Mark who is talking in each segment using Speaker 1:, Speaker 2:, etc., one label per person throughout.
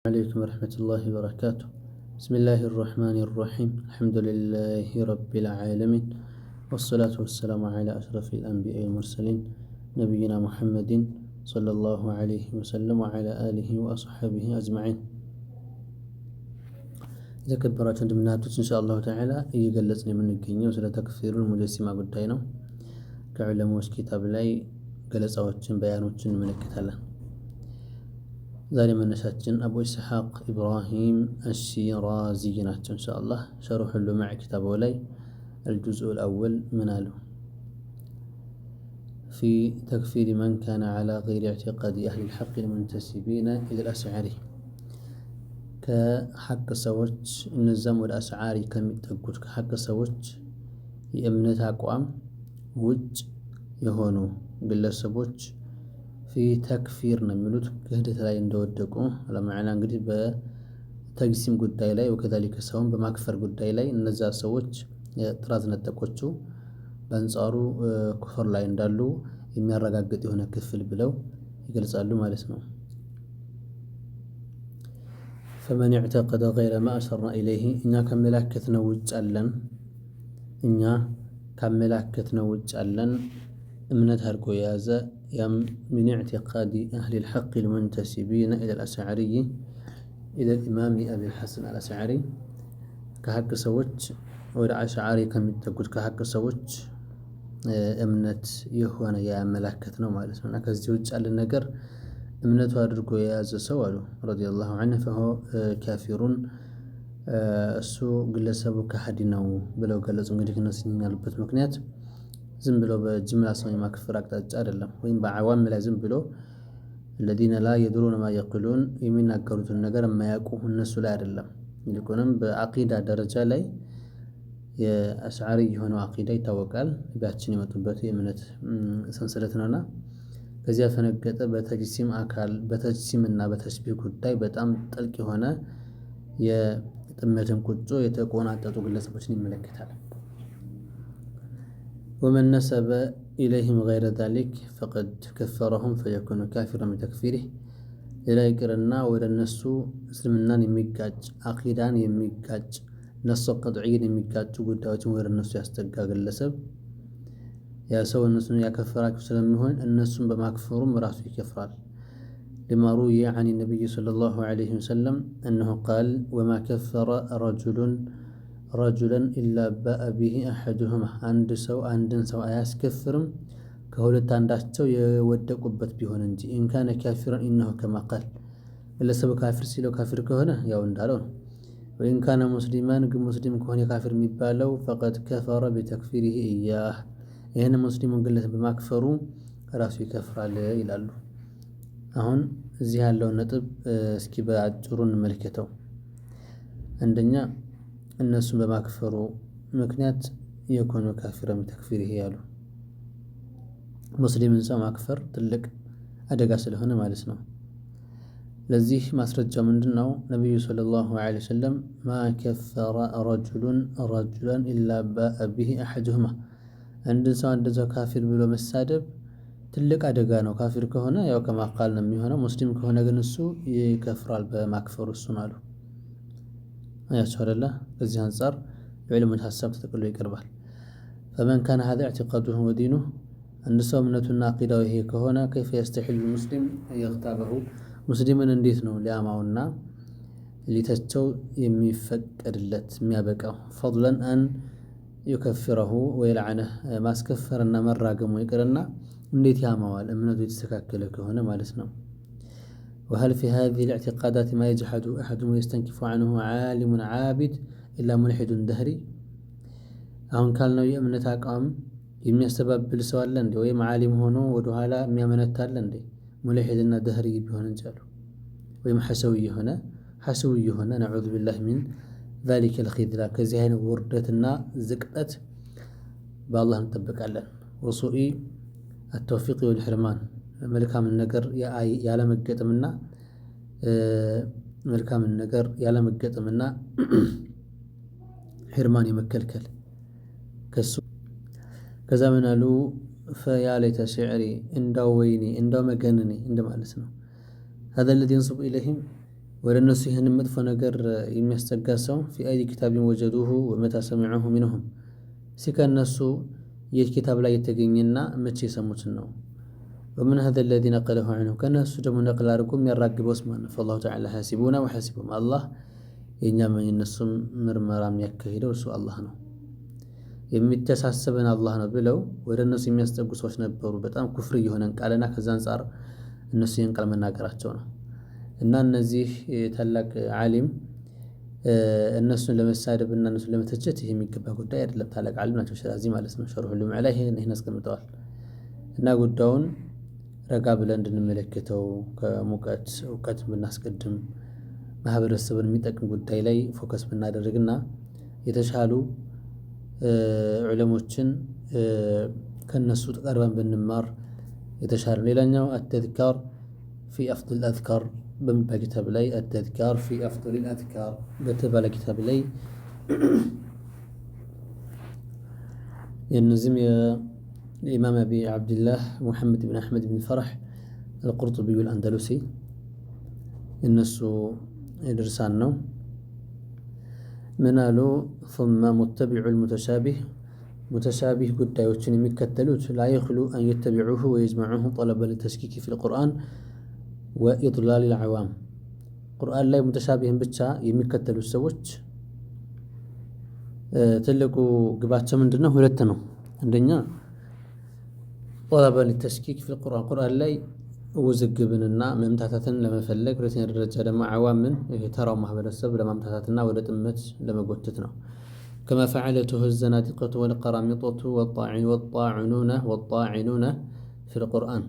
Speaker 1: عليكم ورحمة الله وبركاته. بسم الله الرحمن الرحيم. الحمد لله رب العالمين، والصلاة والسلام على أشرف الأنبياء والمرسلين نبينا محمد صلى الله عليه وسلم وعلى آله وأصحابه أجمعين. إذا كبرت عندنا إن شاء الله تعالى يجلسني من الجنية وسلا تكفير المجسمة قدينا كعلماء كتاب لاي جلس أوتشن بيانوتشن من الكتالة. ዛሬ መነሻችን አቡ ኢስሐቅ ኢብራሂም አሽራዚ ናቸው ኢንሻአላህ። ሸርሑ ሉማዕ ኪታቡ ላይ الجزء الأول مناله في تكفير من كان على غير اعتقاد أهل الحق المنتسبين إلى الأشعري كحق سوج النظام والأشعاري كم يتقول كحق سوج يأمنت أقوام وج يهونو بالله في تكفير نملوت كهدت لا يندودكو على معنى انقدي بتقسيم قداي لاي وكذلك سوون بمكفر قداي لاي النزا سووች ጥራዝ ነጠቆቹ በአንጻሩ ኩፍር ላይ እንዳሉ የሚያረጋግጥ የሆነ ክፍል ብለው ይገልጻሉ ማለት ነው። فمن اعتقد غير ما أشرنا إليه إنا كملاكتنا وجعلن إنا كملاكتنا وجعلن እምነት አድርጎ የያዘ من اعتقاد أهل الحق المنتسبين إلى الأشعري إلى الإمام أبي الحسن الأشعري كحق سوج ولا أشعري كم تقول كحق سوج እምነት የሆነ ያመላከትነው ማለት ነው። እና ከዚህ ውጭ ያለ ነገር እምነቱ አድርጎ የያዘ ሰው አሉ ረዲየላሁ ዐንሁ فهو كافر እሱ ግለሰቡ ከሃዲ ነው ብለው ገለጹ። እንግዲህ እነሱን ያሉበት ምክንያት ዝም ብሎ በጅምላ ሰው የማክፈር አቅጣጫ አይደለም፣ ወይም በአዋም ላይ ዝም ብሎ الذين لا يدرون ما يقولون የሚናገሩትን ነገር የማያውቁ እነሱ ላይ አይደለም። ይልቁንም በአቂዳ ደረጃ ላይ የአሽዓሪ የሆነው አቂዳ ይታወቃል። ባችን የመጡበት የእምነት ሰንሰለት ነውና ከዚያ ፈነገጠ በተጅሲም አካል በተጅሲምና በተሽቢህ ጉዳይ በጣም ጥልቅ የሆነ የጥመትን ቁጮ የተቆናጠጡ ግለሰቦችን ይመለከታል። ومن نسب إليهم غير ذلك فقد كفرهم فيكون كافرا بتكفيره ሌላ ይቅርና ወደ እነሱ እስልምናን የሚጋጭ አቂዳን የሚጋጭ ነሱ ቀጥዒን የሚጋጩ ጉዳዮችን ወደ እነሱ ያስጠጋ ግለሰብ ያ ሰው እነሱን ያከፈራቸው ስለሚሆን እነሱን በማክፈሩም ራሱ ይከፍራል። لما روي عن النبي صلى الله عليه وسلم أنه قال وما كفر رجلا إلا باء به أحدهما عندن سو አያስከፍርም ከሁለት አንዳቸው የወደቁበት ቢሆን እንጂ إن كان كافرا إنه كما قال ግለሰቡ ካፊር ሲለው ካፊር ከሆነ ያው እንዳለው ነው። وإن كان مسلما مسلم ከሆነ ካፊር የሚባለው فقد كفر بتكفيره إياه ይሄን ሙስሊሙን ግለሰብ በማክፈሩ ራሱ ይከፍራል ይላሉ። አሁን እዚህ ያለው ነጥብ እስኪ በአጭሩ እንመልከተው። አንደኛ እነሱን በማክፈሩ ምክንያት የኮነ ካፊራም ተክፊር ይሄ ያሉ ሙስሊምን ሰው ማክፈር ትልቅ አደጋ ስለሆነ ማለት ነው። ለዚህ ማስረጃ ምንድነው? ነብዩ ሰለላሁ ዐለይሂ ወሰለም ما كفر رجلا إلا باء به أحدهما አንድ ሰው ካፊር ብሎ መሳደብ ትልቅ አደጋ ነው። ካፊር ከሆነ ያው ከማቃል ነው የሚሆነው። ሙስሊም ከሆነ ግን እሱ ይከፍራል በማክፈሩ እሱን አሉ። አያቸው አይደለ? ከዚህ አንፃር የዑለማዎች ሐሳብ ተጠቅሎ ይቀርባል። فمن كان هذا اعتقاده ودينه አንድ ሰው እምነቱና አቂዳው ይሄ ከሆነ كيف يستحل المسلم يغتابه ሙስሊምን እንዴት ነው ሊያማውና ሊተቸው የሚፈቀድለት የሚያበቃው? فضلا أن يكفره ويلعنه ማስከፈርና መራገሙ ይቅርና እንዴት ያማዋል እምነቱ የተስተካከለ ከሆነ ማለት ነው። وهل في هذه الاعتقادات ما يجحد أحد ويستنكف عنه عالم عابد إلا ملحد دهري አሁን ካልነው የእምነት አቋም የሚያስተባብል ሰው አለ እንዴ? ወይም ዓሊም ሆኖ ወደ ኋላ የሚያመነታል እንዴ? ሙልሂድና ደህሪ ቢሆን እንጃሉ ወይም ሐሰዊ የሆነ ነዑዙ ቢላህ ሚን ذلك الخذلان ከዚህ አይነት ውርደትና ዝቅጠት በአላህ እንጠብቃለን። ወሱኢ التوفيق والحرمان መልካምን ነገር ያለመገጠምና ሕርማን የመከልከል ከዛ ምን አሉ فيا ليت شعري እንዳው ወይኔ እንዳው መገነኔ እንደማለት ነው። هذا الذي ينسب إليهم ወደ እነሱ ይህን መጥፎ ነገር የሚያስጠጋ ሰው ፊ አይ ኪታቢን ወጀዱሁ ወመታ ሰሚዑሁ ሚንሁም ከእነሱ የት ኪታብ ላይ የተገኘና መቼ የሰሙትን ነው። ወምን ሀዘ ለዚ ነቀለሁ ዐንሁ ከእነሱ ደግሞ ነቅል አድርጎ የሚያራግበውስ ማን ነው? ፈላሁ ተዓላ ሐሲቡና ወሐሲቡሁም አላህ የእኛም የእነሱም ምርመራ የሚያካሂደው እሱ አላህ ነው። የሚተሳሰበን አላህ ነው ብለው ወደ እነሱ የሚያስጠጉ ሰዎች ነበሩ። በጣም ኩፍር የሆነን ቃልና ከዛ አንጻር እነሱ ይህን ቃል መናገራቸው ነው። እና እነዚህ ታላቅ ዓሊም እነሱን ለመሳደብ እና እነሱን ለመተቸት ይሄ የሚገባ ጉዳይ አይደለም። ታላቅ ዓሊም ናቸው ሽራዚ ማለት ነው። ሸርሑ ሉምዕ ላይ ይሄን አስቀምጠዋል። እና ጉዳዩን ረጋ ብለን እንድንመለከተው ከሙቀት እውቀት ብናስቀድም ማህበረሰብን የሚጠቅም ጉዳይ ላይ ፎከስ ብናደርግና የተሻሉ ዑለሞችን ከነሱ ቀርበን ብንማር የተሻለ። ሌላኛው አተዝካር ፊ አፍضል አዝካር በሚባል ኪታብ ላይ አተዝካር ፊ አፍضል አዝካር በተባለ ኪታብ ላይ የነዚህም የኢማም አቢ ዓብድላህ ሙሐመድ ብን አሕመድ ብን ፈርሕ አልቁርጡቢዩ አልአንደሉሲ እነሱ ድርሳን ነው። ምን አሉ? ثم متبع المتشابه متشابه ጉዳዮችን የሚከተሉት لا يخلو أن يتبعوه ويجمعوه طلبا للتشكيك في القرآن وإضلال العوام ቁርአን ላይ ሙተሻቢህን ብቻ የሚከተሉት ሰዎች ትልቁ ግባቸው ምንድነው? ሁለት ነው። አንደኛ طلبا للتشكيك في القرآن ቁርአን ላይ ውዝግብንና መምታታትን ለመፈለግ፣ ሁለተኛ ደረጃ ደግሞ ዓዋምን የተራው ማህበረሰብ ለማምታታትና ወደ ጥመት ለመጎተት ነው። ከማ ፈዐለቱሁ الزنادقة والقرامطة والطاعنون في القرآن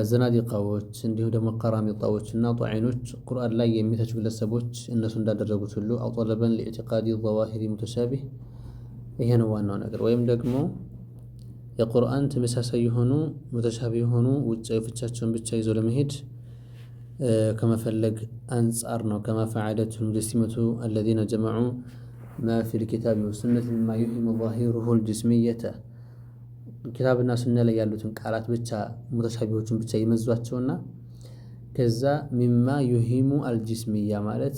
Speaker 1: ዘናዲቃዎች እንዲሁ ደግሞ ቀራሚጣዎችና ጧዒኖች ቁርአን ላይ የሚተቹ ግለሰቦች እነሱ እንዳደረጉት ሁሉ አው ጠለበን ለኢዕቲቃዲ ظواهر متشابه ይሄ ነው ዋናው ነገር። ወይም ደግሞ የቁርአን ተመሳሳይ የሆኑ ሙተሻቢህ የሆኑ ውጫዊ ፍቻቸውን ብቻ ይዞ ለመሄድ ከመፈለግ አንጻር ነው። ከማ ፈዐለቱሁ المجسمة الذين جمعوا ما في الكتاب والسنة مما يوهم ظاهره الجسمية ኪታብና ሱና ላይ ያሉትን ቃላት ብቻ ሙተሻቢሆችን ብቻ ይመዟቸውና ከዛ ሚማ ዩሂሙ አልጅስሚያ ማለት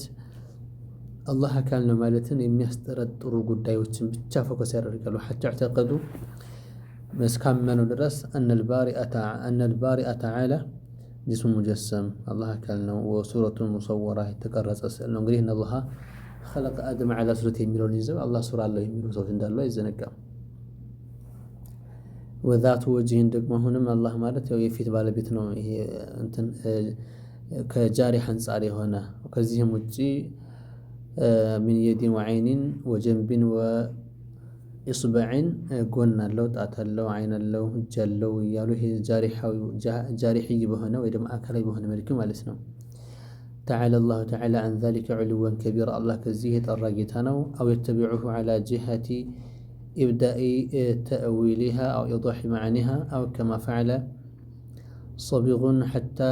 Speaker 1: አላህ አካል ነው ማለትን የሚያስጠረጥሩ ጉዳዮችን ብቻ ፎከስ ያደርጋሉ። ሐታ እዕተቀዱ መስካመኑ ድረስ አነልባሪአ ተዓላ ጅስሙ ሙጀሰም አላህ አካል ነው። ወሱረቱን ሙሰወራ የተቀረጸ ስዕል ነው። እንግዲህ አላህ ኸለቀ አደም ዐላ ሱረቲ የሚለውን ይዘው አላህ ሱራ አለው የሚሉ ሰዎች እንዳሉ አይዘነጋም። ወዛቱ ወጅህን ደግሞ አሁንም አላህ ማለት ያው የፊት ባለቤት ነው። ይሄ እንትን ከጃሪህ አንጻር የሆነ ከዚህም ውጪ ሚን የዲን ወዐይኒን ወጀንቢን ወኢስበዕን ጎን አለው፣ ጣት አለው፣ አይን አለው፣ እጅ አለው እያሉ ይሄ ጃሪሒ በሆነ ወይ ደግሞ አካላዊ በሆነ መልክ ማለት ነው። ተዓላ አላሁ ተዓላ አን ዛሊከ ዑሉወን ከቢራ አላህ ከዚህ የጠራ ጌታ ነው። አው የተቢዑሁ ዐላ ጂሀቲ إبداء تأويلها أو إيضاح معانيها أو كما فعل صبيغ حتى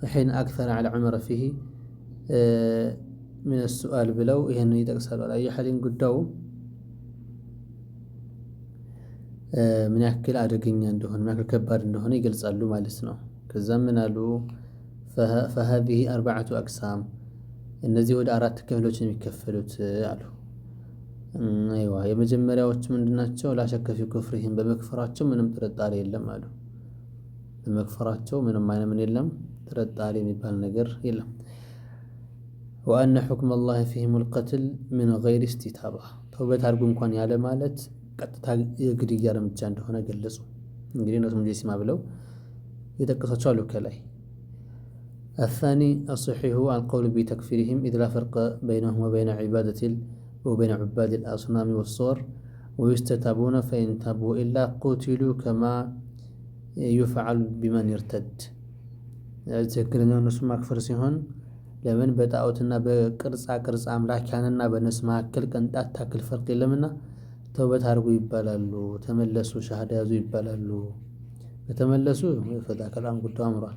Speaker 1: حين أكثر على عمر فيه من السؤال بلو يعني يتقصر على أي حال قدو من يحكي أدقين عندهن من يحكي كبار عندهن يقلص له ما لسنا كزمن له فهذه 4 أقسام النزيه ወደ 4 ክፍሎች የሚከፈሉት አሉ። አይዋ የመጀመሪያዎቹ ምንድናቸው? ላሸከ ፊ ኩፍሪሂም በመክፈራቸው ምንም ጥርጣሬ የለም አሉ። በመክፈራቸው ምንም አይነት ምን የለም ጥርጣሬ የሚባል ነገር የለም። ወአነ ሑክመ አላህ ፊሂም አልቀትል ሚን ገይሪ እስቲታባ ተውበት አድርጉ እንኳን ያለ ማለት ቀጥታ የግድያ እርምጃ እንደሆነ ገለጹ። እንግዲህ ነው ሙጀሲማ ብለው የጠቀሷቸው አሉ ከላይ። الثاني الصحيح القول بتكفيرهم إذ لا فرق بينهم وبين وبين عباد الأصنام والصور ويستتابون فإن تابوا إلا قتلوا كما يفعل بمن يرتد تذكرنا نسمع كفر سيهون لمن بتاعتنا بقرص أملاكنا بنسمع كل كنت أتاكل فرق لمنا توبة هربوا يبالالو تملسوا شهادة يزو يبالالو تملسوا فذاك الآن قلت أمره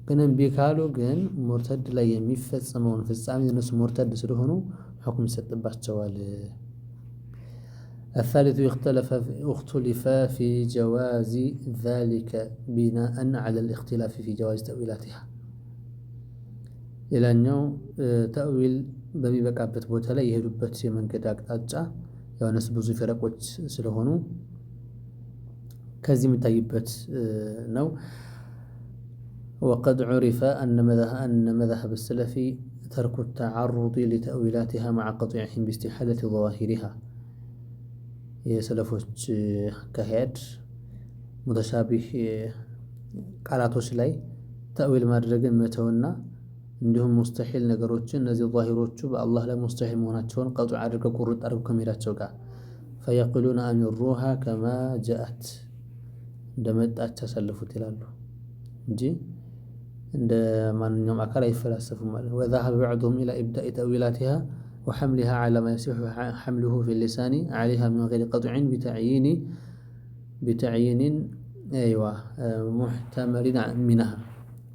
Speaker 1: كنا بيكالو جن مرتد لا يميفت سمون في السامي نس مرتد سلهونو حكم ستبعتشوال. الثالث اختلف في جواز ذلك بناء على الاختلاف في جواز تأويلاتها ሌላኛው ተእዊል በሚበቃበት ቦታ ላይ የሄዱበት የመንገድ አቅጣጫ የሆነስ ብዙ ፈረቆች ስለሆኑ ከዚህ የሚታይበት ነው። وقد عرف أن مذهب السلف ترك التعرض لتأويلاتها مع قطعهم باستحالة ظواهرها የሰለፎች አካሄድ ሙተሻቢህ ቃላቶች ላይ ተእዊል ማድረግን መተውና እንዲሁም ሙስተሒል ነገሮችን እነዚህ ዛሂሮቹ በአላህ ላይ ሙስተሒል መሆናቸውን ቀጡ አድርገው ቁርጥ አድርገው ከመሄዳቸው ጋር ፈየቁሉነ አሚሩሃ ከማ ጃአት እንደመጣች አሳልፉት ይላሉ እንጂ እንደ ማንኛውም አካል አይፈላሰፉም ማለት። ወዛሀበ በዕዱሁም ኢላ ኢብዳኢ ተእዊላቲሃ وحملها على ما يصح حمله في اللسان عليها من غير قطع بتعيين أيوة محتمل منها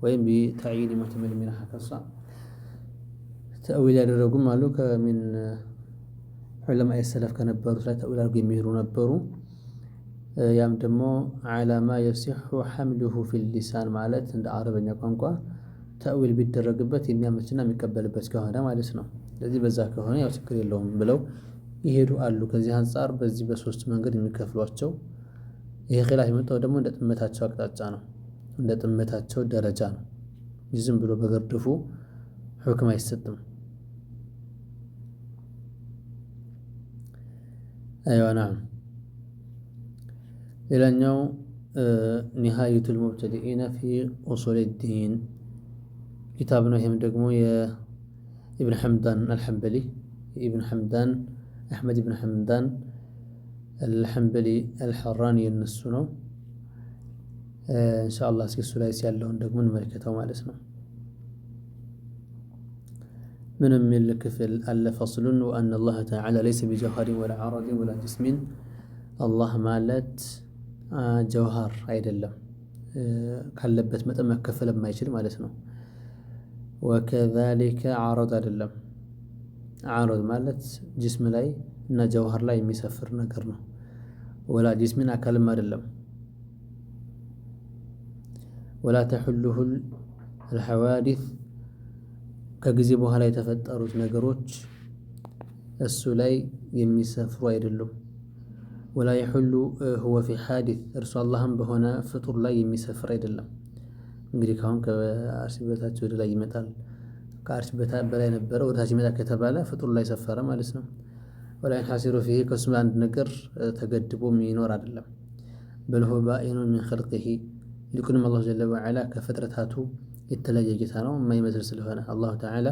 Speaker 1: وين بتعيين محتمل منها كالصعب تأويل الرجوم مالوك من علماء السلف كنبروا لا تأويل الرجوم يهرون نبروا يام دمو على ما يصح حمله في اللسان مالت عند عربية قنقة تأويل بالدرجبات يميامتنا مقبل بس كهذا ما لسنا ለዚህ በዛ ከሆነ ያው ችግር የለውም ብለው ይሄዱ አሉ። ከዚህ አንፃር በዚህ በሶስት መንገድ የሚከፍሏቸው ይሄ ኺላፍ የመጣው ደግሞ እንደ ጥመታቸው አቅጣጫ ነው፣ እንደ ጥመታቸው ደረጃ ነው። ዝም ብሎ በግርድፉ ሁክም አይሰጥም። አይዋ ነዓም። ሌላኛው ኒሃየቱል ሙብተዲኢነ ፊ ኡሱል ዲን ኪታብ ነው። ይሄም ደግሞ ابن حمدان الحنبلي ابن حمدان أحمد بن حمدان الحنبلي الحراني النسونو إن شاء الله اسكي السلايس يالون دق من ملكته وما اسمه من الملك في فصل وأن الله تعالى ليس بجوهر ولا عرض ولا جسم الله مالت جوهر عيد الله كلبت متى ما كفل ما يشيل ما اسمه وكذلك عرض አይደለም عرض ማለት ጅስም ላይ እና ጀውሃር ላይ የሚሰፍር ነገር ነው። ወላ ጅስምን አካልም አይደለም። ولا تحله الحوادث ከጊዜ በኋላ የተፈጠሩት ነገሮች እሱ ላይ የሚሰፍሩ አይደሉም። ولا يحل هو في حادث እርሱ አላህም በሆነ ፍጡር ላይ የሚሰፍር አይደለም። እንግዲህ ካሁን ከአርሽ በታች ወደ ላይ ይመጣል፣ ከአርሽ በላይ ነበረ ወደ ታች ይመጣል ከተባለ ፍጡር ላይ ሰፈረ ማለት ነው። ወላ ينحصر فيه ከሱ አንድ ነገር ተገድቦ የሚኖር አይደለም። بل هو بائن من خلقه ይልቁንም አላህ ጀለ ወዐላ ከፍጥረታቱ የተለየ ጌታ ነው የማይመስል ስለሆነ አላሁ ተዓላ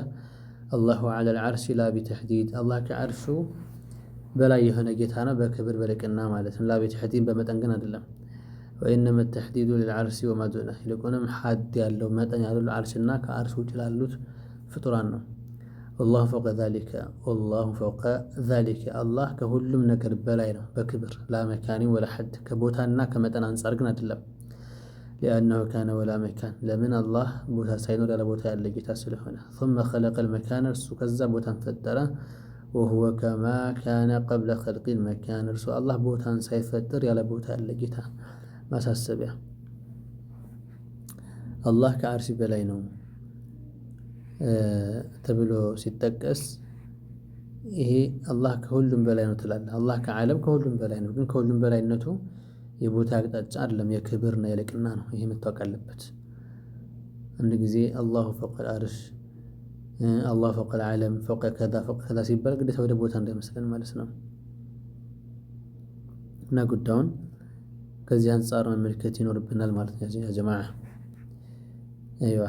Speaker 1: አላሁ ዐለ العرش لا بتحديد አላህ ከአርሹ በላይ የሆነ ጌታ ነው በክብር በልቅና ማለት ነው። ላ بتحديد በመጠን ግን አይደለም። وإنما التحديد للعرش وما دونه يلقونم حد ያለው መጠን ያለው ለአርሽና ከአርሽ ውጭ ላሉት ፍጡራን ነው። والله فوق ذلك والله فوق ذلك الله ከሁሉም ነገር በላይ ነው በክብር لا مكان ولا حد ከቦታና ከመጠን አንፃር ግን አይደለም። لأنه كان ولا مكان ለምን አላህ ቦታ ሳይኖር ያለ ቦታ ያለ ጌታ ስለሆነ ثم خلق المكان እርሱ ከዛ ቦታን ፈጠረ وهو كما كان قبل خلق المكان እርሱ አላህ ቦታን ሳይፈጥር ያለ ቦታ ያለ ጌታ ማሳሰቢያ አላህ ከአርሽ በላይ ነው ተብሎ ሲጠቀስ ይሄ አላህ ከሁሉም በላይ ነው ትላለህ። አላህ ከዓለም ከሁሉም በላይ ነው፣ ግን ከሁሉም በላይነቱ የቦታ አቅጣጫ አይደለም፣ የክብርና የልቅና ነው። ይሄ መታወቅ አለበት። አንድ ጊዜ አላሁ ፈውቀል አርሽ፣ አላሁ ፈውቀል ዓለም፣ ፈውቀ ከዛ ሲባል ግዴታ ወደ ቦታ እንዳይመስለን ማለት ነው። እና ጉዳዩን ከዚህ አንፃር መመልከት ይኖርብናል ማለት ነው ያ ጀማዓ። አይዋ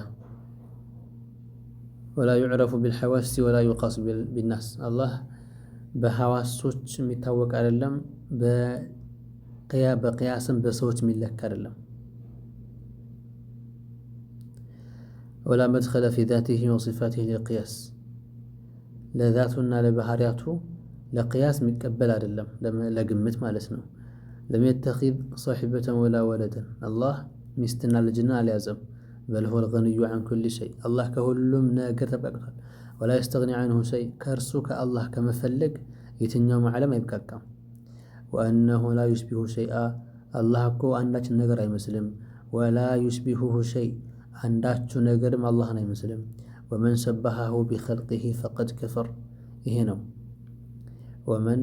Speaker 1: ወላ يعرف بالحواس ولا يقاس بالناس አላህ በሐዋሶች የሚታወቅ አይደለም፣ በቅያስም በሰዎች የሚለካ አይደለም። ولا مدخل في ذاته وصفاته للقياس ለذاتنا ለባህሪያቱ ለቅያስ የሚቀበል አይደለም፣ ለግምት ማለት ነው። لم يتخذ صاحبة ولا ولدا الله ሚስትና ልጅና አልያዘም። بل هو الغني عن كل شيء الله كهلم ناقر تبقى ولا يستغني عنه شيء كرسك الله كما فلق يتنيوم على ما يبقى وأنه لا يشبه شيئا الله كو عندك النقر أي مسلم ولا يشبهه شيء عندك نقر ما الله أي مسلم ወመን ሸበሃሁ ቢኸልቂሂ ፈቀድ ከፈር። ይሄ ነው ወመን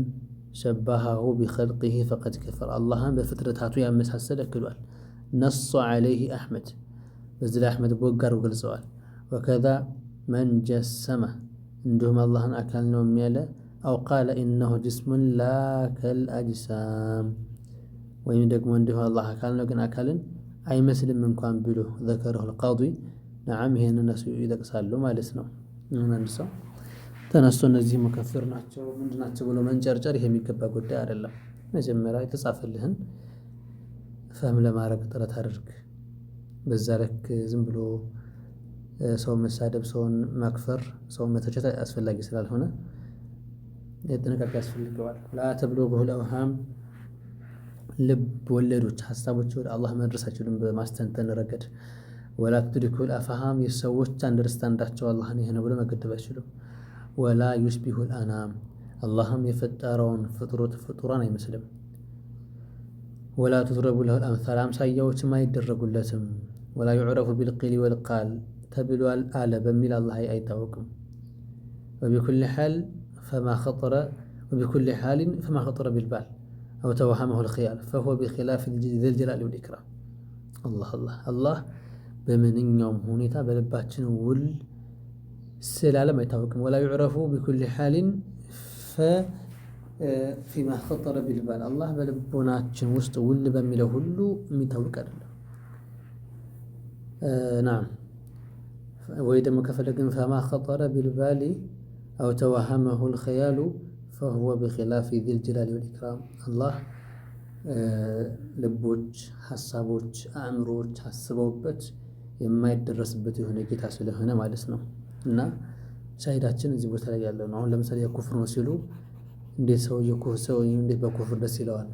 Speaker 1: ሸበሃሁ ቢኸልቂሂ ፈቀድ ከፈር። አላህን በፍጥረታቱ ያመሳሰለ ክዷል። ነص ዐለይህ አሕመድ በዚህ ላይ አሕመድ ቦግ አድርጎ ገልጸዋል። ወከዛ መን ጀሰመ እንዲሁም አላህን አካል ነው የሚያለ አው ቃለ ኢነሁ ጅስሙን ላ ከልአጅሳም ወይም ደግሞ እንዲሁ አላህ አካል ነው ግን አካልን አይመስልም እንኳን ብሎ ዘከረሁ አልቃዲ። ነዓም ይሄን እነሱ ይጠቅሳሉ ማለት ነው። አንድ ሰው ተነስቶ እነዚህ ሙከፍር ናቸው ምንድን ናቸው ብሎ መንጨርጨር ይሄ የሚገባ ጉዳይ አይደለም። መጀመሪያ የተጻፈልህን ፈህም ለማድረግ ጥረት አድርግ። በዛ ልክ ዝም ብሎ ሰው መሳደብ፣ ሰውን ማክፈር፣ ሰውን መተቸት አስፈላጊ ስላልሆነ ጥንቃቄ ያስፈልገዋል። ላ ተብሉጉሁል አውሃም ልብ ወለዶች ሀሳቦች ወደ አላህ መድረሳቸውን በማስተንተን ረገድ ወላ ትድሪኩል አፍሃም የሰዎች አንደርስታንዳቸው አላህን ይሄ ነው ብሎ መገደብ አይችሉም። ወላ ዩሽቢሁል አናም አላህም የፈጠረውን ፍጡራን አይመስልም። ወላ ትድረቡ ለሁል አምሳል አምሳያዎችም አይደረጉለትም። ወላ ዩዕረፉ ቢልቂል ወልቃል ተብሏል አለ በሚል አላህ አይታወቅም። ወቢኩል ሓሊን ፈማ ኸጠረ ቢልባል አው ተወሃመሁል ኺያል ፈሁወ ቢኺላፊ ዚል ጀላሊ ወልኢክራም። አላህ በምንኛውም ሁኔታ በልባችን ውል ስላለም አይታወቅም። ወላ ዩዕረፉ ቢኩል ሓሊን ፊማ ኸጠረ ቢልባል አላህ በልቦናችን ውስጥ ውል በሚለው ሁሉ የሚታወቅ አይደለም። ናም ወይ ደግሞ ከፈለግን ፈማ ኸጠረ ቢልባሊ አው ተወሃመሁል ኺያሉ ፈሁወ ቢኺላፊ ዚል ጀላሊ ወልኢክራም። አላህ ልቦች፣ ሀሳቦች፣ አእምሮች አስበውበት የማይደረስበት የሆነ ጌታ ስለሆነ ማለት ነው። እና ሻሂዳችን እዚህ ቦታ ላይ ያለው ነው። አሁን ለምሳሌ የኩፍር ነው ሲሉ እንዴት ሰው እንዴት በኩፍር ደስ ይለዋል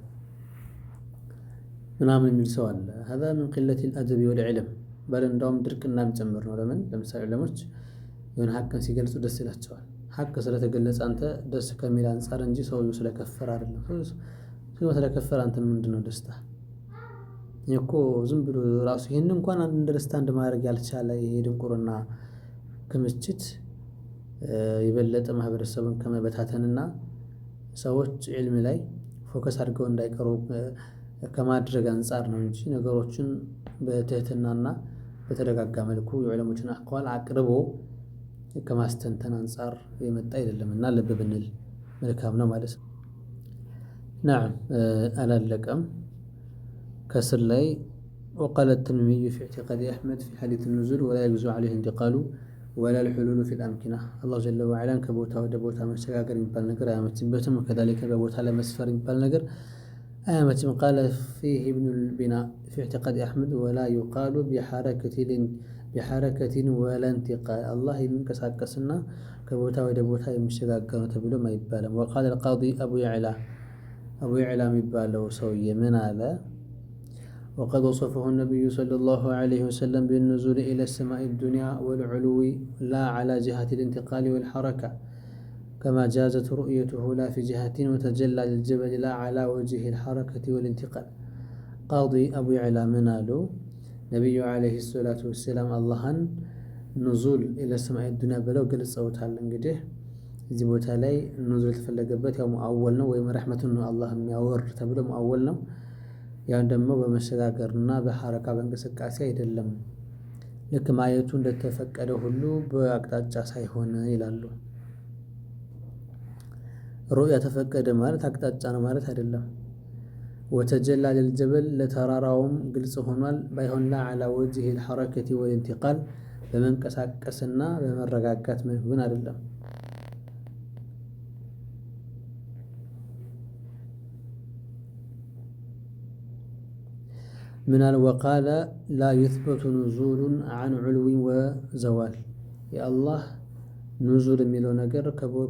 Speaker 1: ምናምን የሚል ሰው አለ። ሀዛ ምን ቂለቲል አደቢ ወልዕልም በል እንዳውም ድርቅና ጭምር ነው። ለምሳሌ ዑለሞች የሆነ ሀቅን ሲገልጹ ደስ ይላቸዋል። ሀቅ ስለተገለጸ አንተ ደስ ከሚል አንጻር እንጂ ሰውየው ስለከፈረ አይደለም። ሰውየው ስለከፈረ አንተ ምንድነው ደስታ? እኮ ዝም ብሎ ራሱ ይሄን እንኳን አንደርስታንድ ማድረግ ያልቻለ ይሄ ድንቁርና ክምችት የበለጠ ማህበረሰቡን ከመበታተንና ሰዎች ዒልም ላይ ፎከስ አድርገው እንዳይቀሩ ከማድረግ አንጻር ነው እንጂ ነገሮችን በትህትናና በተረጋጋ መልኩ የዑለሞችን አቅዋል አቅርቦ ከማስተንተን አንጻር የመጣ አይደለምና ልብ ብንል መልካም ነው ማለት ነው። ናም አላለቀም። ከስር ላይ وقال التميمي في اعتقاد أحمد في حديث النزول ولا يجوز عليه انتقال ولا الحلول في الأمكنة الله جل وعلا كبوتا ودبوتا مشاغر يبال نجر آيامتين بيتم وكذلك ببوتا لمسفر يبال نجر آيامتين. قال فيه ابن البناء في اعتقاد أحمد ولا يقال بحركة ولا انتقال الله يمنكساكسنا كبوتا ودبوتا يمشاغر تبلو ما يبالم. وقال القاضي أبو يعلى يبالو سوي من على وقد وصفه النبي صلى الله عليه وسلم بالنزول إلى السماء الدنيا والعلو لا على جهة الانتقال والحركة كما جازت رؤيته لا في جهة وتجلى للجبل لا على وجه الحركة والانتقال. قاضي أبو يعلى منالو نبي عليه الصلاة والسلام اللهن نزول إلى السماء الدنيا بلو قل الصوت هالنجده زي بوتا لي النزول تفلقبت يوم أولنا ويوم رحمة الله ميور تبلو مؤولنا ያን ደግሞ በመሸጋገርና በሐረካ በእንቅስቃሴ አይደለም። ልክ ማየቱ እንደተፈቀደ ሁሉ በአቅጣጫ ሳይሆን ይላሉ። ሩእያ ተፈቀደ ማለት አቅጣጫ ነው ማለት አይደለም። ወተጀላ ለልጀበል ለተራራውም ግልጽ ሆኗል ባይሆን ላ ዐላ ወጅህ الحركة والانتقال በመንቀሳቀስና በመረጋጋት መልኩ ግን አይደለም። من وقال لا يثبت نزول عن علو وزوال يا الله نزول የሚለው ነገር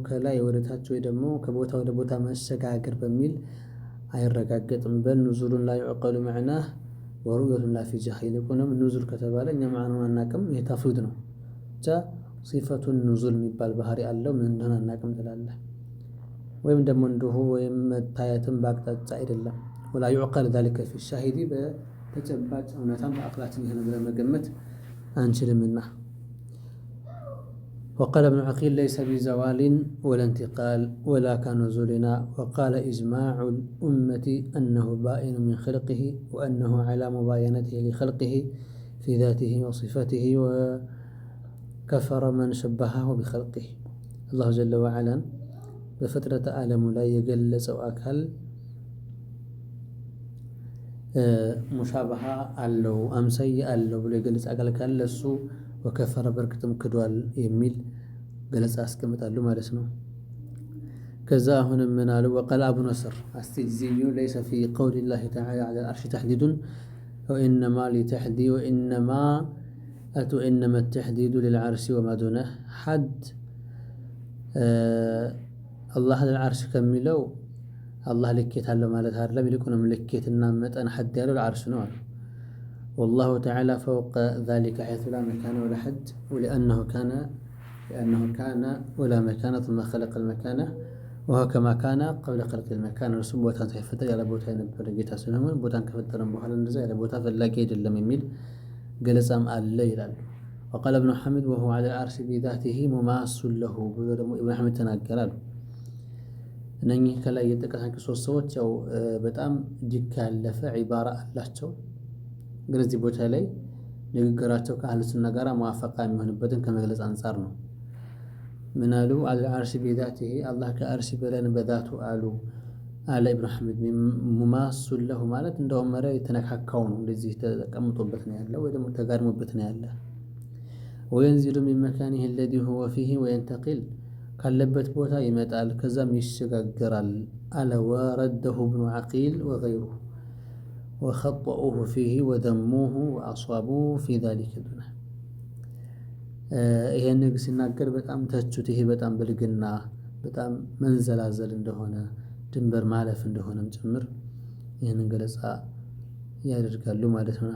Speaker 1: ከላይ ወደታች ወይ ደግሞ ከቦታ ወደ ቦታ መሸጋገር በሚል አይረጋገጥም። በል نزول لا يعقل معناه ورؤية لا في جهة ይልቁንም نزول ከተባለ እኛ ማዕናውን አናውቅም። ይሄ ተፍዊድ ነው። صفة النزول የሚባል ባህሪ አለው ምን እንደሆነ አናውቅም ትላለህ። ወይም ደግሞ እንደሁ ወይም መታየትም በአቅጣጫ አይደለም። ولا يعقل ذلك في الشاهد ተጨባጭ እውነታም በአቅላችን ይሄን ብለን መገመት አንችልምና وقال ابن عقيل ليس بزوال ولا انتقال ولا كنزولنا. وقال إجماع الأمة أنه بائن من خلقه وأنه على مباينته لخلقه في ذاته وصفاته، وكفر من شبهه بخلقه. الله جل وعلا بفترة عالم لا يجلس أكل ሙሻባሃ አለው አምሳይ አለው ብሎ የገለጸ አካል ካለ እሱ ወከፈረ በርግጥም ክዷል የሚል ገለጻ ያስቀምጣሉ ማለት ነው። ከዛ አሁንም ምን አሉ? ወቀል አቡ ነስር አስቲጅዚዩ ለይሰ ፊ ቀውሊላሂ ተዓላ ዐለል አርሺ ተሕዲዱን ወኢነማ ተሕዲዱ ሊልዓርሺ ወማ ዱነህ ሐድ አላህ ለልዓርሽ ከሚለው አላህ ልኬት አለው ማለት አይደለም። ይልቁንም ልኬትና መጠን ሐድ ያለው ለዓርሽ ነው አሉ። ወላሁ ተዓላ ፈውቀ ዛሊከ ሐይሱ ላ መካነ ወላ ሐድ ወሊአነሁ ካነ ወላ መካነ ثم خلق المكانة وهو كما كان قبل خلق المكان። እርሱም ቦታን ሳይፈጠር ያለ ቦታ የነበረ ጌታ ስለሆነ ቦታን ከፈጠረም በኋላ እንደዛ ያለ ቦታ ፈላጊ አይደለም የሚል ገለጻም አለ ይላሉ። وقال ابن حمد وهو على العرش بذاته مماس له ብሎ ደግሞ ኢብኑ ሐሚድ ተናገራሉ። እነኚህ ከላይ የጠቀሳቸው ሶስት ሰዎች ያው በጣም እጅግ ያለፈ ዒባራ አላቸው። ግን እዚህ ቦታ ላይ ንግግራቸው ከአህለ ሱና ጋር ሙዋፈቃ የሚሆንበትን ከመግለጽ አንጻር ነው። ምን አሉ? አልዓርሽ ቢዛቲሂ አላህ ከአርሽ በላይ በዛቱ አሉ አለ ኢብኑ ሐሚድ። ሙማሱን ለሁ ማለት እንደውም መሪያ የተነካካው ነው፣ እንደዚህ ተቀምጦበት ነው ያለ ወይ ደግሞ ተጋድሞበት ነው ያለ። ወየንዚሉ ሚን መካኒሂ አለዚ ሁወ ፊሂ ወየንተቂል ካለበት ቦታ ይመጣል ከዛም ይሸጋገራል አለ። ወረደሁ ኢብኑ ዓቂል ወገይሩሁ ወኸጠኡሁ ፊሂ ወዘሙሁ ወአሷቡሁ ፊ ዛሊከ ዱነ። ይሄን ንግስ ሲናገር በጣም ተቹት። ይሄ በጣም ብልግና በጣም መንዘላዘል እንደሆነ ድንበር ማለፍ እንደሆነም ጭምር ይህንን ገለጻ ያደርጋሉ ማለት ነው።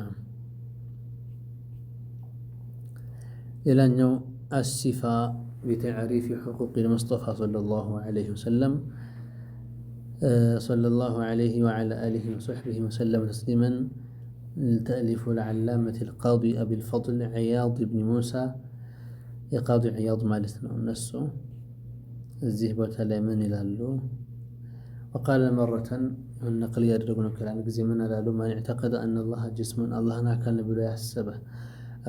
Speaker 1: ሌላኛው አሲፋ بتعريف حقوق المصطفى صلى الله عليه وعلى آله وصحبه وسلم تسليما. تأليف العلامة القاضي أبي الفضل عياض بن موسى የቃዲ ዒያድ ማለት ነው። እነሱ እዚህ ቦታ ላይ ምን ይላሉ? وقال مرة ነቅል ያደረጉ ነው ከላን ጊዜ ምን አላሉ? ማን اعتقد أن الله جسم አላህን አካል ብሎ ያሰበ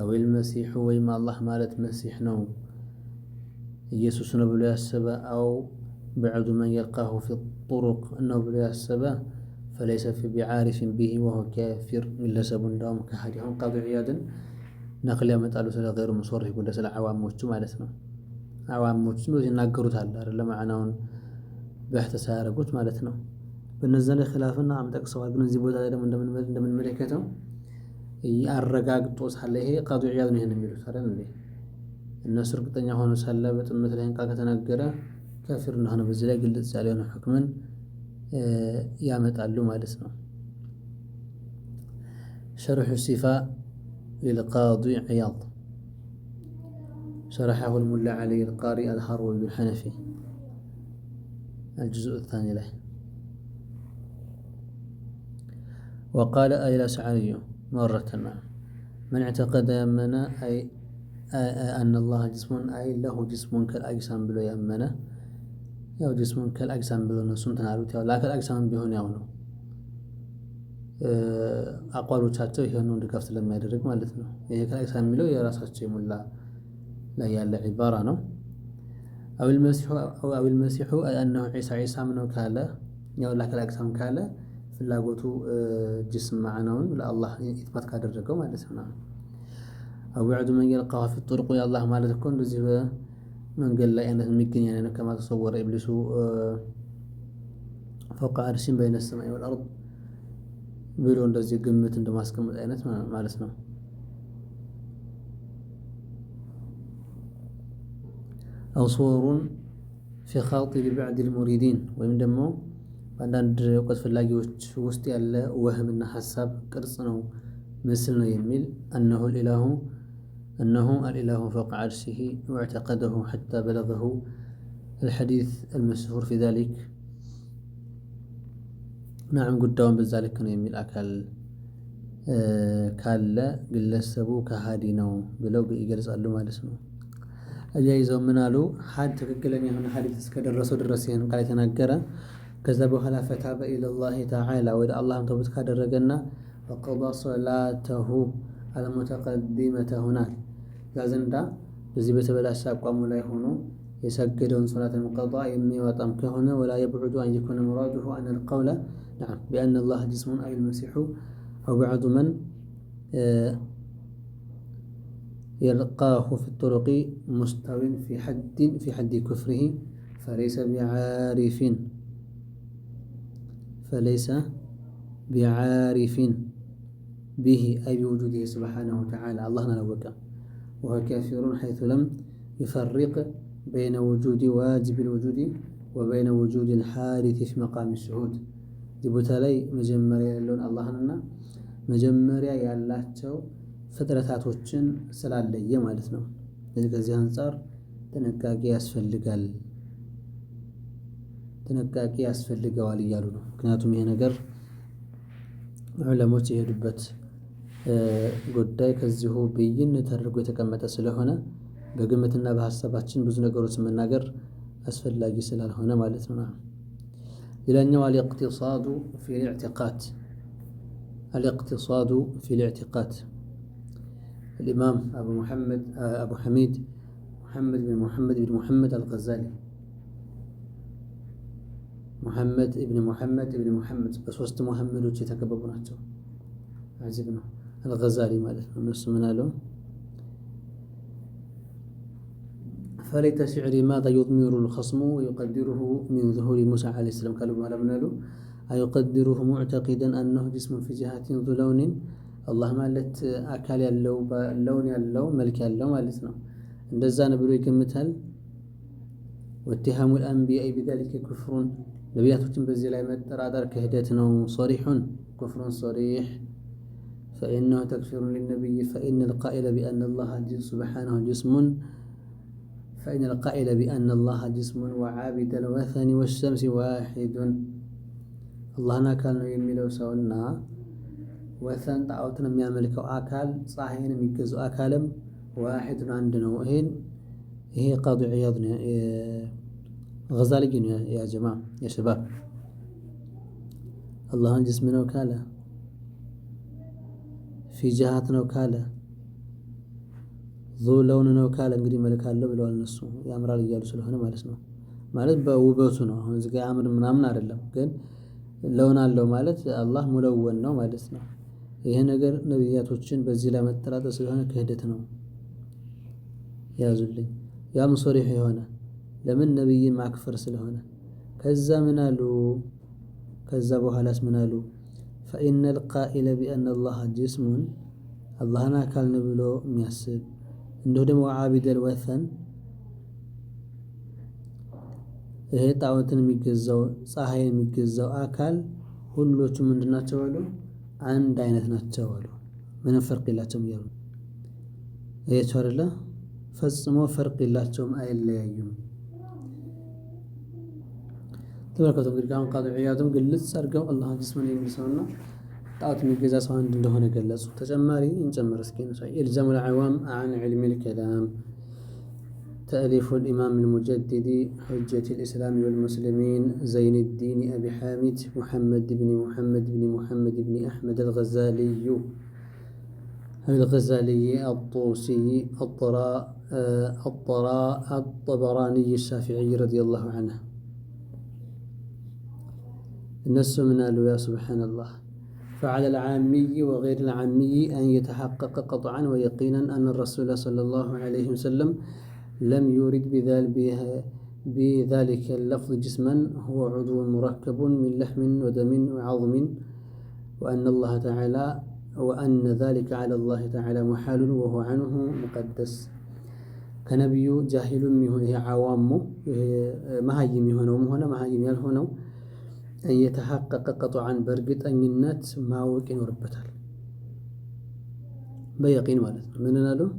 Speaker 1: أو المسيح ወይም አላህ ማለት መሲሕ ነው ኢየሱስ ነው ብሎ ያሰበ أو بعض من يلقاه في الطرق ነው ብሎ ያሰበ فليس بعارف به وهو كافر ግለሰቡ እንዳውም ከሃዲ። አሁን ቃዲ ዒያድን ነቅል ያመጣሉ ስለ ገይሩ ሙስወሪህ ጉዳይ ስለ አዋሞቹ ማለት ነው። አዋሞቹ ይናገሩታል አይደለ? ማዕናውን በህተሳ ያደረጉት ማለት ነው። በነዛ ላይ ኺላፍና ጠቅሰዋል። ግን እዚህ ቦታ ላይ ደግሞ እንደምንመለከተው አረጋግጦ ሳለ ይሄ ቃዲ ዒያድ ነው ይሄን የሚሉት አይደል እንዴ? እነሱ እርግጠኛ ሆኖ ሳለ በጥመት ላይ ቃል ከተናገረ ካፊር እንደሆነ በዚህ ላይ ግልጽ ያለ የሆነ ሁክምን ያመጣሉ ማለት ነው። ሸርሑ ሲፋ للقاضي عياض شرحه الملا علي القاري الهروي بالحنفي الجزء الثاني له. وقال الأشعري مرة من اعتقد يمنا أي أن الله جسم أي له جسم كالأجسام بلو يمنا ያው ጅስሙን ከልአጅሳም ብሎ እነሱም ተናሉት። ያው ላከል አጅሳም ቢሆን ያው ነው አቋሎቻቸው ይሄን ነው ድጋፍ ስለሚያደርግ ማለት ነው። ይሄ ከልአጅሳም የሚለው የራሳቸው የሙላ ላይ ያለ ዒባራ ነው። አዊል መሲሑ አነሁ ዒሳም ነው ካለ ያው ላከል አጅሳም ካለ ፍላጎቱ ጅስም ማዕናውን ለአላህ ኢትማት ካደረገው ማለት ነው። አው بعد من يلقاه في الطرق የአላህ ማለት እኮ እንደዚህ መንገድ ላይ አይነት የሚገኝ አይነት ከማ ተሰወረ ኢብሊሱ فوق عرش بين السماء والأرض ብሎ እንደዚህ ግምት እንደማስቀመጥ አይነት ማለት ነው። أو صور في خاطر بعض المريدين ወይም ደግሞ በአንዳንድ እውቀት ፈላጊዎች ውስጥ ያለ ወህምና ሐሳብ ቅርጽ ነው ምስል ነው የሚል أنه الإله فوق عرشه واعتقده حتى بلغه الحديث المشهور في ذلك. نعم قدام بذلك ነው የሚል አካል ካለ ግለሰቡ ከሃዲ ነው ብለው ይገልጻሉ ማለት ነው። አያይዘው ምን አሉ? ሐድ ትክክለኛ የሆነ ሐዲስ እስከደረሰው ድረስ ይሄን ቃል የተናገረ ከዛ በኋላ ፈታበ ኢለላሂ ተዓላ ወደ አላህም ተውበት ካደረገና ወቀዳ ሶላተሁ አልሙተቀዲመተ ሁናል ያዘንዳ በዚህ በተበላሸ አቋሙ ላይ ሆኖ የሰገደውን ሶላት ቀዳ የሚወጣም ከሆነ ወላ የብዑዱ አን የኩነ ሙራዱሁ አን አልቀውለ ነዓም ቢአነ አላህ ጅስሙን አይ አልመሲሑ አው በዕዱ መን يلقاه في الطرق مستو في حد كفره فليس بعارف به أي بوجوده سبحانه وتعالى الله نلوك وهو كافر حيث لم يفرق بين وجود واجب الوجود وبين وجود الحادث في مقام الشهود دبوتالي مجمريا اللون الله لنا مجمريا يا الله تشو ፍጥረታቶችን ስላለየ ማለት ነው። ስለዚህ ከዚህ አንፃር ጥንቃቄ ያስፈልገዋል እያሉ ነው። ምክንያቱም ይሄ ነገር ዑለሞች የሄዱበት ጉዳይ ከዚሁ ብይን ተደርጎ የተቀመጠ ስለሆነ በግምትና በሀሳባችን ብዙ ነገሮች መናገር አስፈላጊ ስላልሆነ ማለት ነው። ሌላኛው الاقتصاد في الاعتقاد الإمام أبو حميد محمد بن محمد الغزالي بس وسط محمد يتكببوناቸው عجيب ነው الغزالي ማለት ነው እነሱ ምን አለው فليت شعري ماذا يضمر الخصم ويقدره من ظهور موسى عليه السلام قالوا ما لمنالو أيقدره معتقدا أنه جسم في جهة ذو لون الله ማለት አካል ያለው ለውን ያለው መልክ ያለው ማለት ነው እንደዛ ነው ብሎ ይገምታል واتهام الأنبياء بذلك كفر ነቢያቶችን በዚህ ላይ መጠራጠር ክህደት ነው صريح كفر صريح فإنه تكفير للنبي فإن القائل بأن الله سبحانه جسم وعابد الوثن والشمس واحد الله አካል ነው የሚለው ሰውና ወሰን ጣዖትን የሚያመልከው አካል ፀሐይን የሚገዛው አካልም ዋሂድ አንድ ነው ይሄ ቃዲ ዒያድ ነው غزالي يا جماعة يا شباب الله جسم ነው ካለ في جهات ነው ካለ ذو لون ነው ካለ እንግዲህ መልክ አለው ብለዋል እነሱ ያምራል እያሉ ስለሆነ ማለት ነው ማለት በውበቱ ነው አሁን እዚህ ጋር ያምር ምናምን አይደለም ግን ለውን አለው ማለት አላህ ሙለወን ነው ማለት ነው ይሄ ነገር ነብያቶችን በዚህ ላይ መጠራጠር ስለሆነ ክህደት ነው ያዙልኝ ያም ሶሪህ የሆነ ለምን ነብይን ማክፈር ስለሆነ ከዛ ምን አሉ ከዛ በኋላስ ምን አሉ فإن القائل بأن الله جسم አላህን አካል ነው ብሎ የሚያስብ እንደው ደግሞ ዓቢድ الوثن ይሄ ጣዖትን የሚገዛው ፀሐይን የሚገዛው አካል ሁሎቹም ምንድናቸው አሉ አንድ አይነት ናቸው አሉ ምንም ፈርቅ የላቸውም ይላሉ እያቸው አይደለ ፈጽሞ ፈርቅ የላቸውም አይለያዩም ተበረከቱ እንግዲህ አሁን ቃዲ ዒያድም ግልጽ አድርገው አላህ ጅስምን የሚሰውና ጣዖት የሚገዛ ሰው አንድ እንደሆነ ገለጹ ተጨማሪ እንጨምር እስኪ ነው ኢልዛም العوام عن علم الكلام تأليف الإمام المجدد حجة الإسلام والمسلمين زين الدين أبي حامد محمد بن أحمد الغزالي الطوسي الطبراني الشافعي رضي الله عنه الناس من قالوا يا سبحان الله فعلى العامي وغير العامي أن يتحقق قطعا ويقينا أن الرسول صلى الله عليه وسلم لم يرد بذلك اللفظ جسما هو عضو مركب من لحم ودم وعظم وأن ذلك على الله تعالى محال وهو عنه مقدس كنبي جاهل منه عوامه مهاجم يهونه أن يتحقق قطعا برقط أن النات ما وكين وربتال بيقين مالت مننا له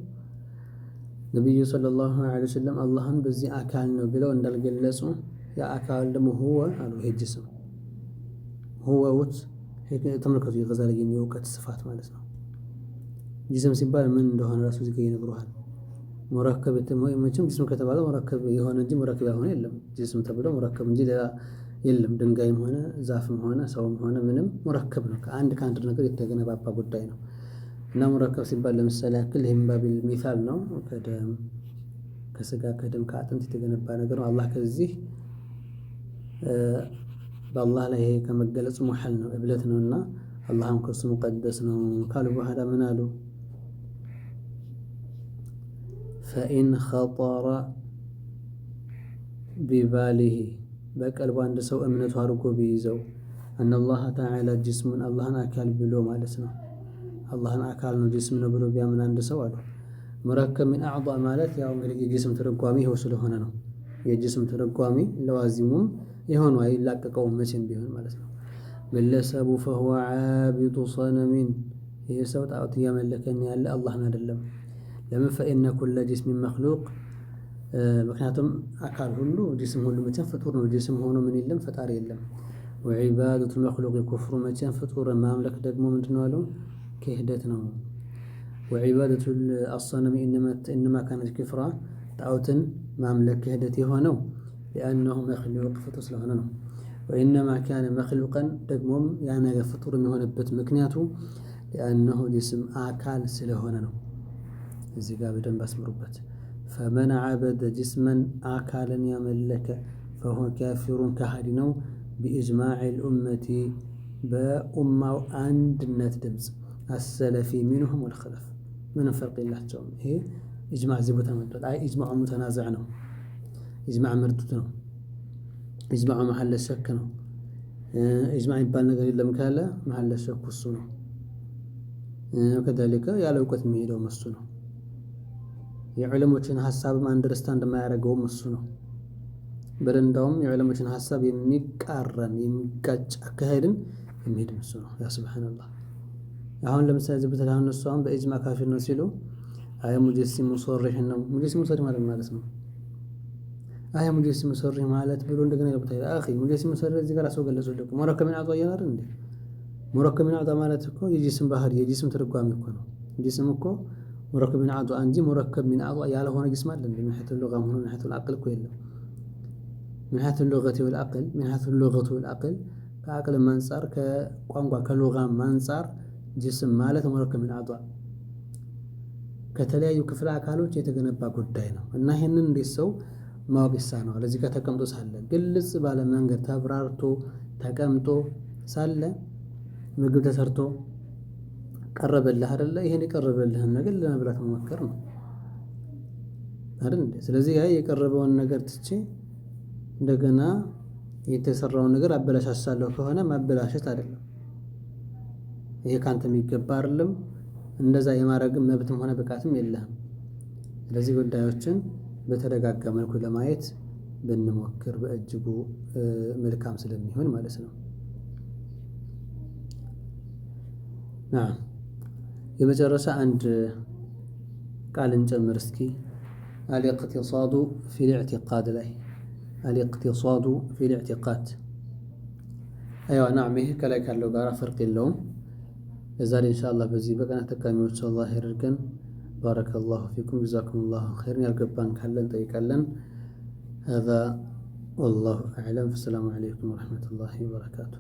Speaker 1: ነብዩ ሰለላሁ ዐለይሂ ወሰለም አላህን በዚህ አካል ነው ብለው እንዳልገለጹ ያ አካል ደግሞ هو አሉ ጅስም هو ተመልከቱ የገዛልኝ የእውቀት ስፋት ማለት ነው ጅስም ሲባል ምን እንደሆነ ራሱ እዚህ ጋር ይነግሩሃል ሙረከብ መቼም ጅስም ከተባለ ሙረከብ የሆነ እንጂ ሙረከብ ያልሆነ የለም። ጅስም ተብሎ ሙረከብ እንጂ ሌላ የለም። ድንጋይም ሆነ ዛፍም ሆነ ሰውም ሆነ ምንም ሙረከብ ነው። ከአንድ ነገር የተገነባባ ጉዳይ ነው። እና ሙረከብ ሲባል ለምሳሌ ያክል ይህም ባቢል ሚሳል ነው። ከስጋ ከደም ከአጥንት የተገነባ ነገር ነው። አላህ ከዚህ በአላህ ላይ ይሄ ከመገለጹ ሙሐል ነው፣ እብለት ነውና አላህም ከሱ ሙቀደስ ነው ካሉ በኋላ ምን አሉ? ፈኢን ኸጠረ ቢባሊሂ በቀልቡ አንድ ሰው እምነቱ አድርጎ ቢይዘው አነላህ ተዓላ ጅስሙን አላህን አካል ብሎ ማለት ነው። አላህን አካል ነው ጅስም ነው ብሎ ቢያምን አንድ ሰው አሉ ሙረከብ ሚን አዕዷእ ማለት ያው እንግዲህ የጅስም ተረጓሚ ይኸው ስለሆነ ነው። የጅስም ተረጓሚ ለዋዚሙም የሆነው አይላቀቀውም መቼም ቢሆን ማለት ነው። ግለሰቡ ፈሁወ ዓቢዱ ሰነሚን ይህ ሰው ጣዖት እያመለከን ያለ አላህን አይደለም። ለምን? ፈኢነ ኩለ ጅስሚን መክሉቅ ምክንያቱም አካል ሁሉ ጅስም ሁሉ መቼም ፍጡር ነው። ጅስም ሆኖ ምን የለም ፈጣሪ የለም። ወዒባደቱል መክሉቅ ኩፍሩ መቼም ፍጡር ማምለክ ደግሞ ምንድነው አለው ክህደት ነው። ወዒባደቱል አሰነሚ ኢነማ ካነት ክፍራ ጣዖትን ማምለክ ክህደት የሆነው ሊአነሁ መክሉቅ ፍጡር ስለሆነ ነው። ወኢነማ ካነ መክሉቀን ደግሞም ያ ነገር ፍጡር የሚሆንበት ምክንያቱ ሊአነሁ ጅስም አካል ስለሆነ ነው። እዚህ ጋር በደንብ አስምሩበት። ፈመን ዓበደ ጅስመን አካልን ያመለከ ፈሁወ ካፊሩን ከሃዲ ነው። ቢኢጅማዕል ኡመቲ በኡማው አንድነት ድምፅ አሰለፊ ሚንሁም ወልኸለፍ ምንም ፈርቅ የላቸውም። ይሄ ኢጅማዕ እዚህ ቦታ መጥቷል። አይ ኢጅማዑ ሙተናዝዕ ነው። ኢጅማዕ መርዱት ነው። ኢጅማዑ መሐለ ሸክ ነው። ኢጅማዕ የሚባል ነገር የለም ካለ መሐለ ሸክ እሱ ነው። ከዛሊከ ያለ እውቀት የሚሄደው እሱ ነው። የዑለሞችን ሀሳብም አንደርስታንድ የማያደርገውም እሱ ነው። በረንዳውም የዑለሞችን ሀሳብ የሚቃረን የሚጋጭ አካሄድን የሚሄድም እሱ ነው። ያ ሱብሃነላህ። አሁን ለምሳሌ ዝብተህ አሁን እሱ አሁን በኢጅማዕ ካፊር ነው ሲሉ አይ ሙጀሲም ሙሰሪህ ነው። ሙጀሲም ሙሰሪህ ማለት ነው። አይ ሙጀሲም ሙሰሪህ ማለት ብሎ እንደገና ይወጣ አኺ ሙጀሲም ሙሰሪህ እዚህ ጋር አስወገለጹ ደግሞ ሙረከብ ሚን አዕዷእ ያላር እንዴ? ሙረከብ ሚን አዕዷእ ማለት እኮ የጅስም ባህሪ የጅስም ትርጓሜ እኮ ነው። ጅስም እኮ ሙረከብ ሚን አዕዷእ እንጂ ሙረከብ ሚን አዕዷእ ያልሆነ ጅስም አለ እንዴ? ምን ሐይቱ ሉጋ ሆነ ምን ሐይቱ አቅል እኮ የለም። ምን ሐይቱ ሉገቲ ወልአቅል ምን ሐይቱ ሉገቱ ወልአቅል ከአቅልም አንፃር ከቋንቋ ከሉጋም አንፃር ጅስም ማለት ሙረከብ ሚን አዕዷእ ከተለያዩ ክፍለ አካሎች የተገነባ ጉዳይ ነው። እና ይሄንን እንዴት ሰው ማወቅ ይሳነዋል? እዚህ ጋር ተቀምጦ ሳለ ግልጽ ባለ መንገድ ተብራርቶ ተቀምጦ ሳለ ምግብ ተሰርቶ ቀረበልህ አይደለ? ይሄን የቀረበልህን ነገር ለመብላት መሞከር ነው አይደል እንዴ? ስለዚህ ያ የቀረበውን ነገር ትቼ እንደገና የተሰራውን ነገር አበላሻሻለሁ ከሆነ ማበላሸት አይደለም። ይሄ ካንተ የሚገባ አይደለም። እንደዛ የማድረግም መብትም ሆነ ብቃትም የለህም። ስለዚህ ጉዳዮችን በተረጋጋ መልኩ ለማየት ብንሞክር በእጅጉ መልካም ስለሚሆን ማለት ነው። የመጨረሻ አንድ ቃል እንጨምር እስኪ። አልኢቅቲሳዱ ፊል ኢዕቲቃድ ላይ አልኢቅቲሳዱ ፊል ኢዕቲቃድ አይዋ ናም ይሄ ከላይ ካለው ጋር ፈርቅ የለውም። ለዛሬ ኢንሻአላህ በዚህ በቀና ተጠቃሚዎች አላህ ያደርገን። ባረከላሁ ፊኩም ጀዛኩሙላሁ ኸይረን። ያልገባን ካለን ጠይቃለን። هذا والله أعلم። السلام عليكم ورحمة الله وبركاته.